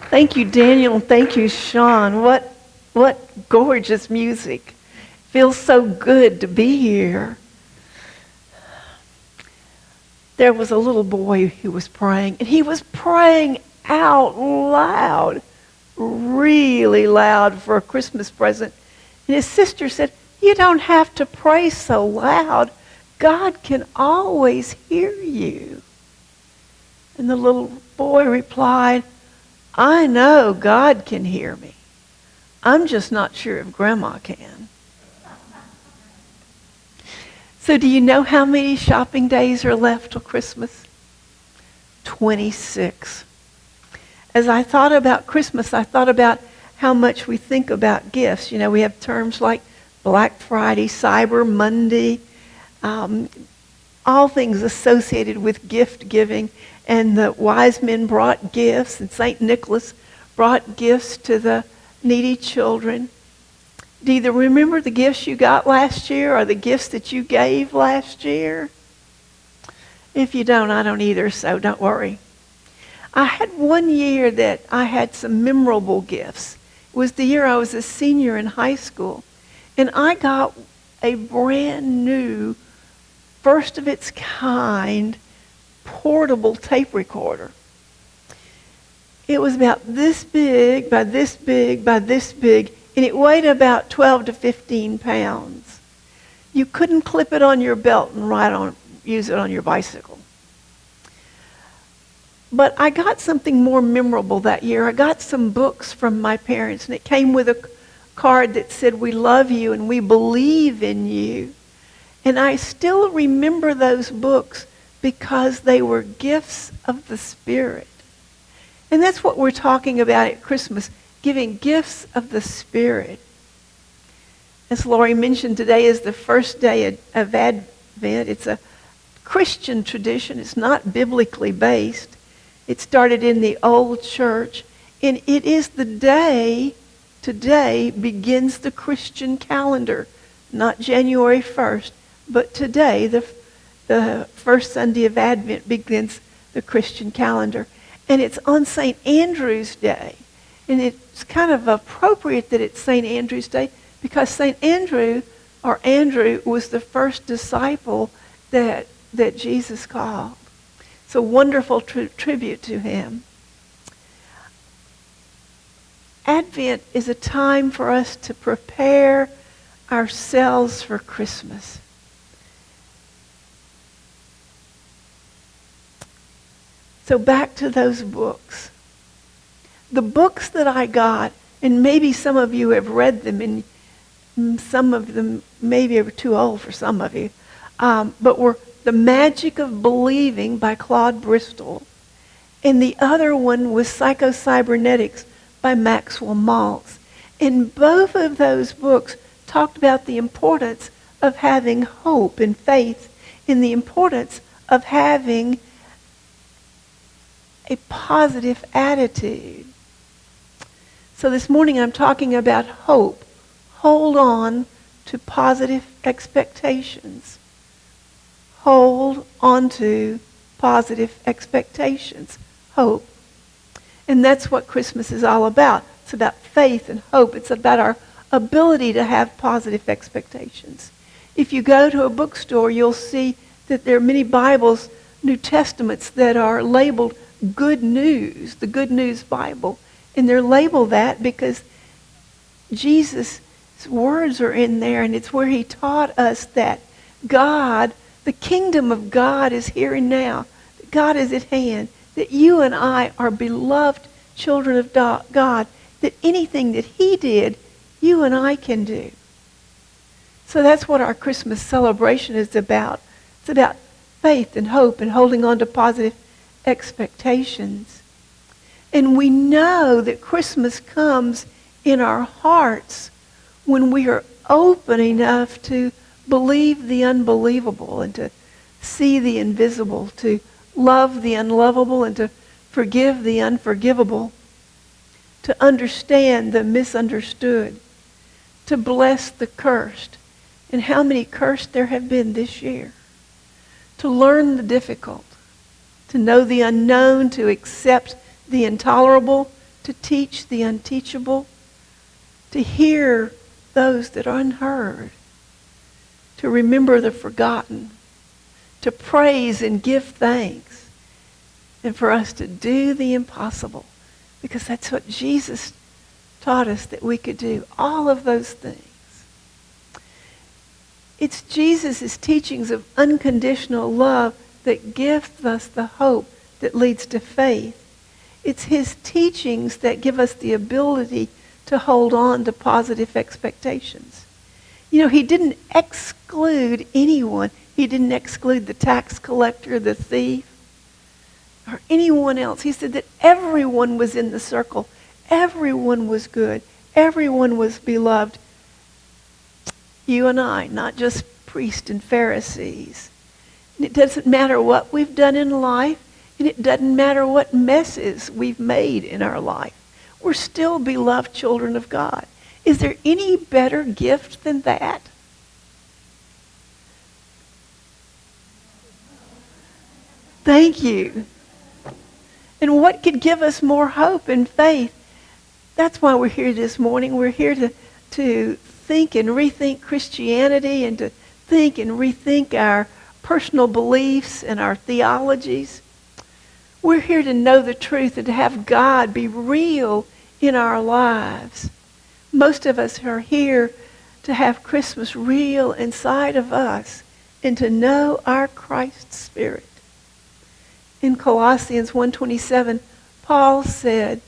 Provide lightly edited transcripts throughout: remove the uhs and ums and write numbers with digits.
Thank you, Daniel, and thank you, Sean. What gorgeous music. Feels so good to be here. There was a little boy who was praying, and he was praying out loud, really loud for a Christmas present. And his sister said, "You don't have to pray so loud. God can always hear you." And the little boy replied, "I know God can hear me. I'm just not sure if Grandma can." So do you know how many shopping days are left till Christmas? 26. As I thought about Christmas, I thought about how much we think about gifts. You know, we have terms like Black Friday, Cyber Monday, all things associated with gift giving. And the wise men brought gifts, and St. Nicholas brought gifts to the needy children. Do you remember the gifts you got last year or the gifts that you gave last year? If you don't, I don't either, so don't worry. I had one year that I had some memorable gifts. It was the year I was a senior in high school, and I got a brand new, first of its kind, portable tape recorder. It was about this big, by this big, by this big, and it weighed about 12 to 15 pounds. You couldn't clip it on your belt and use it on your bicycle. But I got something more memorable that year. I got some books from my parents, and it came with a card that said, "We love you and we believe in you." And I still remember those books because they were gifts of the Spirit. And that's what we're talking about at Christmas, giving gifts of the Spirit. As Lori mentioned, today is the first day of Advent. It's a Christian tradition. It's not biblically based. It started in the old church, and it is the day, today begins the Christian calendar. Not January 1st, but today, the first Sunday of Advent begins the Christian calendar. And it's on St. Andrew's Day. And it's kind of appropriate that it's St. Andrew's Day because St. Andrew, or Andrew, was the first disciple that Jesus called. It's a wonderful tribute to him. Advent is a time for us to prepare ourselves for Christmas. So back to those books. The books that I got, and maybe some of you have read them, and some of them maybe are too old for some of you, but were The Magic of Believing by Claude Bristol, and the other one was Psycho-Cybernetics by Maxwell Maltz. And both of those books talked about the importance of having hope and faith, and the importance of having a positive attitude. So this morning I'm talking about hope. Hold on to positive expectations. Hold on to positive expectations. Hope. And that's what Christmas is all about. It's about faith and hope. It's about our ability to have positive expectations. If you go to a bookstore, you'll see that there are many Bibles, New Testaments, that are labeled Good News, the Good News Bible. And they're labeled that because Jesus' words are in there, and it's where he taught us that God, the kingdom of God is here and now, that God is at hand, that you and I are beloved children of God, that anything that he did, you and I can do. So that's what our Christmas celebration is about. It's about faith and hope and holding on to positive expectations. And we know that Christmas comes in our hearts when we are open enough to believe the unbelievable and to see the invisible, to love the unlovable and to forgive the unforgivable, to understand the misunderstood, to bless the cursed. And how many cursed there have been this year. To learn the difficult, to know the unknown, to accept the intolerable, to teach the unteachable, to hear those that are unheard, to remember the forgotten, to praise and give thanks, and for us to do the impossible, because that's what Jesus taught us that we could do, all of those things. It's Jesus' teachings of unconditional love that gives us the hope that leads to faith. It's his teachings that give us the ability to hold on to positive expectations. You know, he didn't exclude anyone. He didn't exclude the tax collector, the thief, or anyone else. He said that everyone was in the circle. Everyone was good. Everyone was beloved. You and I, not just priests and Pharisees. And it doesn't matter what we've done in life, and it doesn't matter what messes we've made in our life. We're still beloved children of God. Is there any better gift than that? Thank you. And what could give us more hope and faith? That's why we're here this morning. We're here to think and rethink Christianity, and to think and rethink our personal beliefs and our theologies. We're here to know the truth and to have God be real in our lives. Most of us are here to have Christmas real inside of us and to know our Christ Spirit. In Colossians 1:27, Paul said,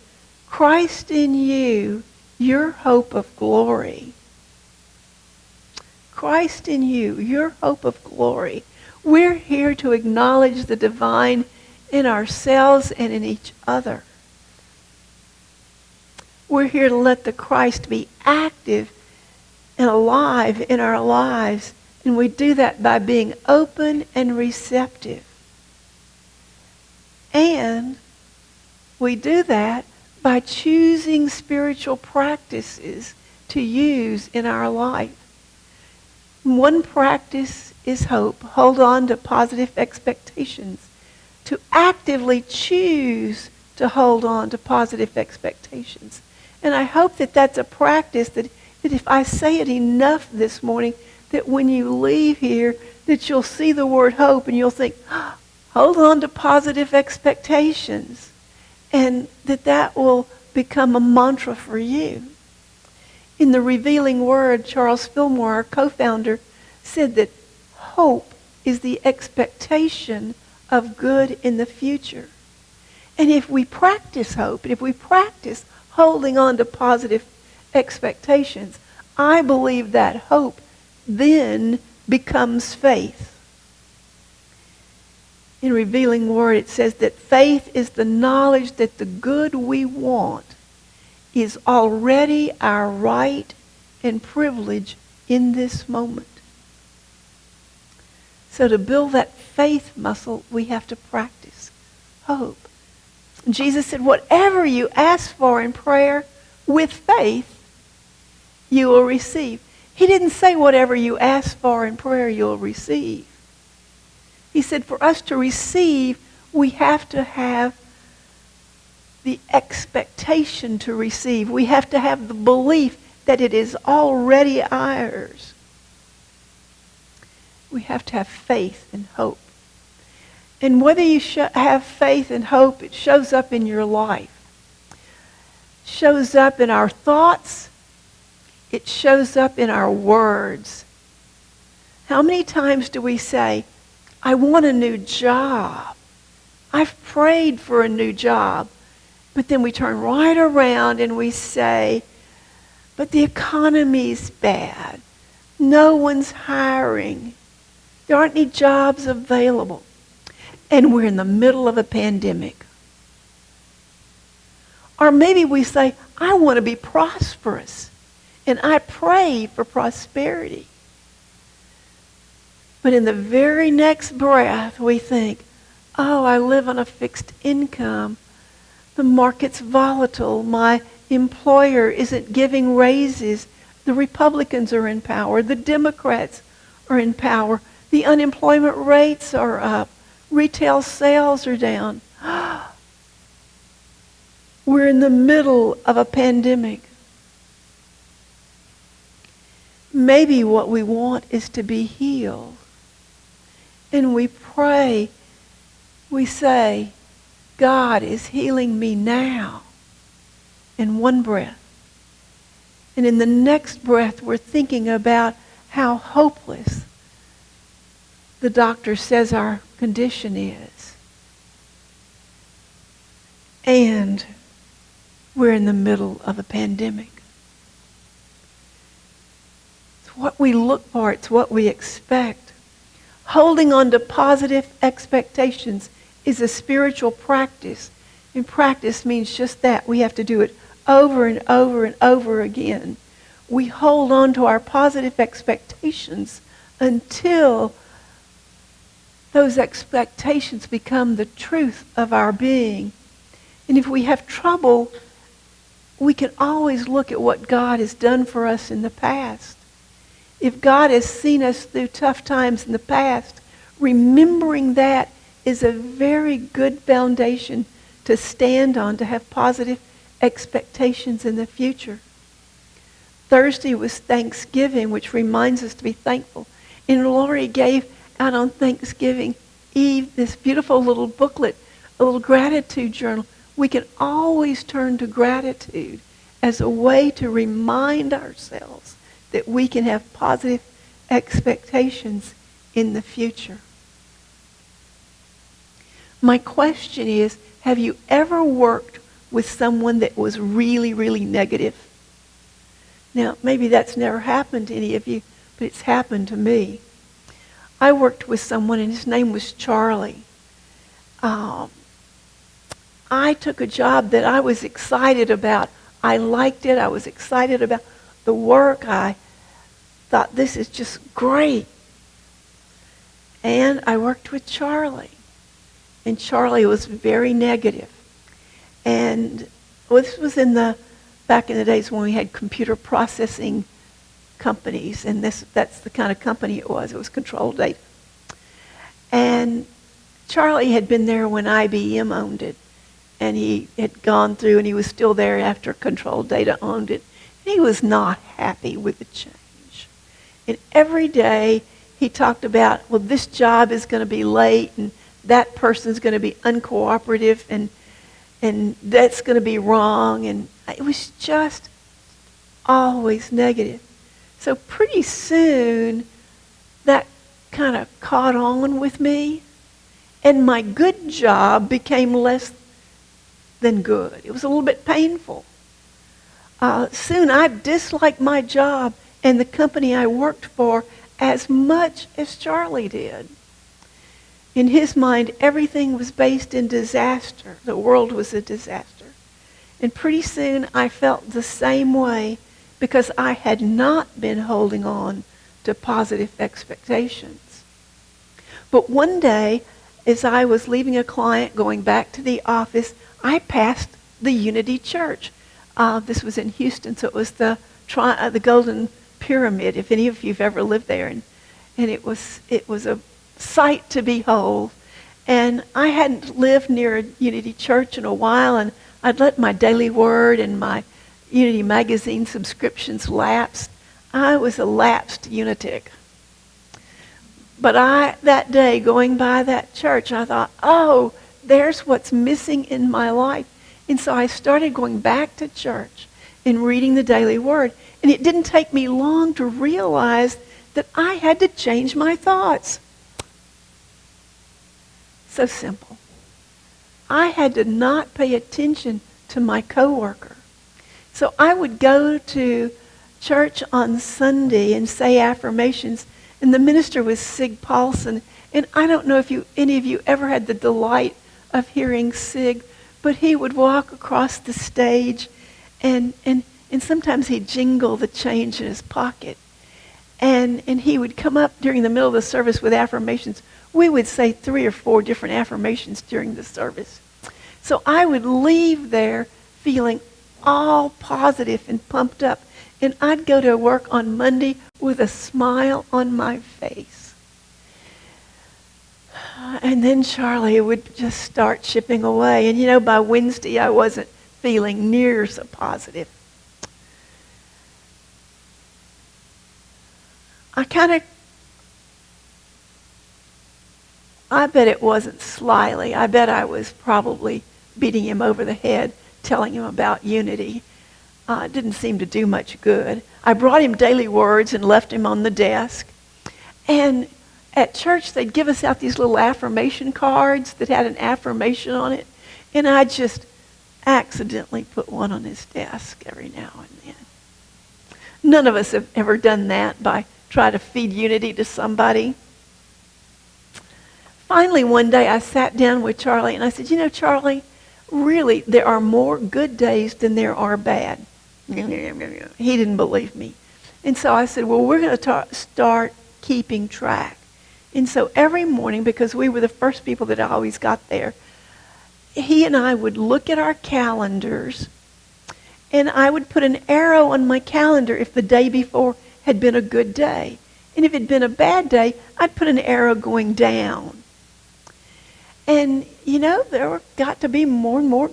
Christ in you, your hope of glory. Christ in you, your hope of glory. We're here to acknowledge the divine in ourselves and in each other. We're here to let the Christ be active and alive in our lives, and we do that by being open and receptive. And we do that by choosing spiritual practices to use in our life. One practice is hope. Hold on to positive expectations. To actively choose to hold on to positive expectations. And I hope that that's a practice that if I say it enough this morning, that when you leave here, that you'll see the word hope and you'll think, hold on to positive expectations. And that will become a mantra for you. In the Revealing Word, Charles Fillmore, our co-founder, said that hope is the expectation of good in the future. And if we practice hope, and if we practice holding on to positive expectations, I believe that hope then becomes faith. In Revealing Word, it says that faith is the knowledge that the good we want is already our right and privilege in this moment. So to build that faith muscle, we have to practice hope. Jesus said, whatever you ask for in prayer with faith, you will receive. He didn't say whatever you ask for in prayer, you'll receive. He said for us to receive, we have to have the expectation to receive. We have to have the belief that it is already ours. We have to have faith and hope. And whether you have faith and hope, it shows up in your life. It shows up in our thoughts. It shows up in our words. How many times do we say, I want a new job. I've prayed for a new job. But then we turn right around and we say, but the economy's bad. No one's hiring. There aren't any jobs available. And we're in the middle of a pandemic. Or maybe we say, I want to be prosperous. And I pray for prosperity. But in the very next breath, we think, oh, I live on a fixed income. The market's volatile. My employer isn't giving raises. The Republicans are in power. The Democrats are in power. The unemployment rates are up. Retail sales are down. We're in the middle of a pandemic. Maybe what we want is to be healed. And we pray, we say, God is healing me now, in one breath. And in the next breath, we're thinking about how hopeless the doctor says our condition is. And we're in the middle of a pandemic. It's what we look for. It's what we expect. Holding on to positive expectations is a spiritual practice. And practice means just that. We have to do it over and over and over again. We hold on to our positive expectations until those expectations become the truth of our being. And if we have trouble, we can always look at what God has done for us in the past. If God has seen us through tough times in the past, remembering that is a very good foundation to stand on, to have positive expectations in the future. Thursday was Thanksgiving, which reminds us to be thankful. And Lori gave out on Thanksgiving Eve this beautiful little booklet, a little gratitude journal. We can always turn to gratitude as a way to remind ourselves that we can have positive expectations in the future. My question is, have you ever worked with someone that was really, really negative? Now, maybe that's never happened to any of you, but it's happened to me. I worked with someone, and his name was Charlie. I took a job that I was excited about. I liked it. I was excited about the work. I thought, this is just great. And I worked with Charlie. And Charlie was very negative. And this was back in the days when we had computer processing companies, and that's the kind of company it was. It was Control Data. And Charlie had been there when IBM owned it, and he had gone through, and he was still there after Control Data owned it. And he was not happy with the change. And every day he talked about, well, this job is going to be late, and that person's going to be uncooperative, and that's going to be wrong. And it was just always negative. So pretty soon, that kind of caught on with me, and my good job became less than good. It was a little bit painful. Soon I disliked my job and the company I worked for as much as Charlie did. In his mind, everything was based in disaster. The world was a disaster. And pretty soon I felt the same way, because I had not been holding on to positive expectations. But one day, as I was leaving a client going back to the office, I passed the Unity Church. This was in Houston, so it was the Golden Pyramid, if any of you have ever lived there. And it was a sight to behold. And I hadn't lived near a Unity Church in a while, and I'd let my Daily Word and my Unity magazine subscriptions lapsed. I was a lapsed Unitic. But that day, going by that church, I thought, oh, there's what's missing in my life. And so I started going back to church and reading the Daily Word. And it didn't take me long to realize that I had to change my thoughts. So simple. I had to not pay attention to my coworker. So I would go to church on Sunday and say affirmations, and the minister was Sig Paulson. And I don't know if any of you ever had the delight of hearing Sig, but he would walk across the stage, and sometimes he'd jingle the change in his pocket. And he would come up during the middle of the service with affirmations. We would say 3 or 4 different affirmations during the service. So I would leave there feeling all positive and pumped up. And I'd go to work on Monday with a smile on my face. And then Charlie would just start chipping away. And by Wednesday I wasn't feeling near so positive. I bet it wasn't slyly. I bet I was probably beating him over the head, telling him about unity. It didn't seem to do much good. I brought him daily words and left him on the desk. And at church, they'd give us out these little affirmation cards that had an affirmation on it. And I just accidentally put one on his desk every now and then. None of us have ever done that by trying to feed unity to somebody. Finally, one day I sat down with Charlie and I said, Charlie, really, there are more good days than there are bad. He didn't believe me. And so I said, well, we're going to start keeping track. And so every morning, because we were the first people that always got there, he and I would look at our calendars, and I would put an arrow on my calendar if the day before had been a good day. And if it had been a bad day, I'd put an arrow going down. And, there got to be more and more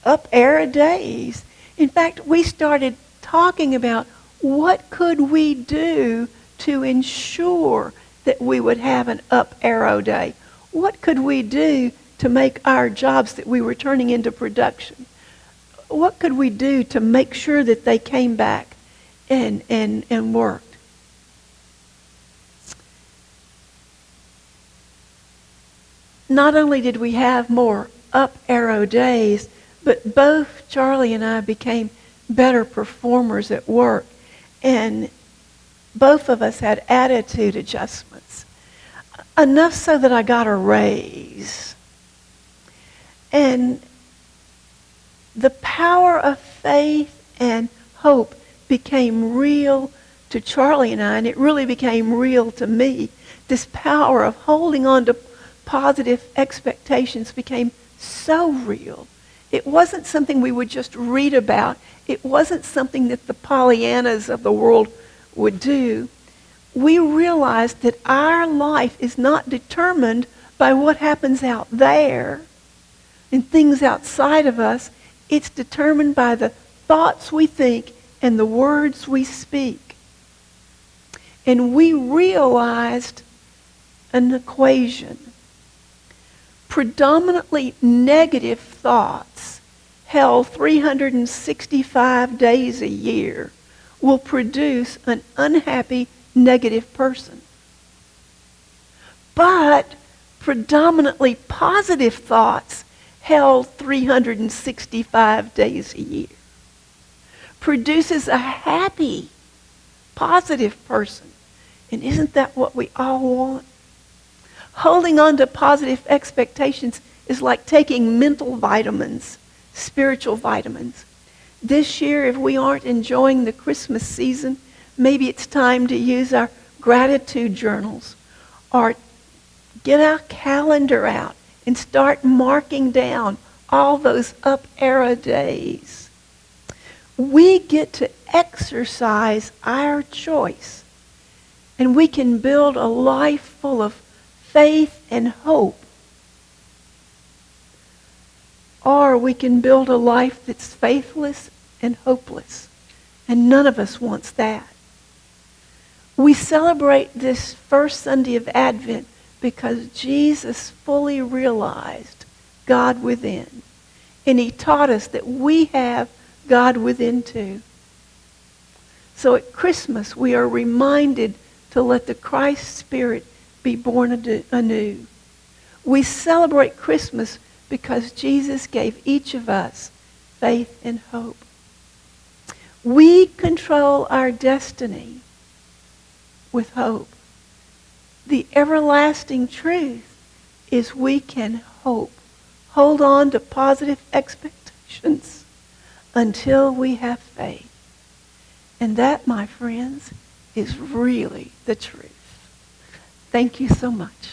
up arrow days. In fact, we started talking about what could we do to ensure that we would have an up arrow day. What could we do to make our jobs that we were turning into production? What could we do to make sure that they came back and worked? Not only did we have more up arrow days, but both Charlie and I became better performers at work. And both of us had attitude adjustments. Enough so that I got a raise. And the power of faith and hope became real to Charlie and I, and it really became real to me. This power of holding on to positive expectations became so real. It wasn't something we would just read about. It wasn't something that the Pollyannas of the world would do. We realized that our life is not determined by what happens out there and things outside of us. It's determined by the thoughts we think and the words we speak. And we realized an equation. Predominantly negative thoughts held 365 days a year will produce an unhappy, negative person. But predominantly positive thoughts held 365 days a year produces a happy, positive person. And isn't that what we all want? Holding on to positive expectations is like taking mental vitamins, spiritual vitamins. This year, if we aren't enjoying the Christmas season, maybe it's time to use our gratitude journals or get our calendar out and start marking down all those up arrow days. We get to exercise our choice, and we can build a life full of faith and hope. Or we can build a life that's faithless and hopeless. And none of us wants that. We celebrate this first Sunday of Advent because Jesus fully realized God within. And he taught us that we have God within too. So at Christmas, we are reminded to let the Christ Spirit be born anew. We celebrate Christmas because Jesus gave each of us faith and hope. We control our destiny with hope. The everlasting truth is we can hope. Hold on to positive expectations until we have faith. And that, my friends, is really the truth. Thank you so much.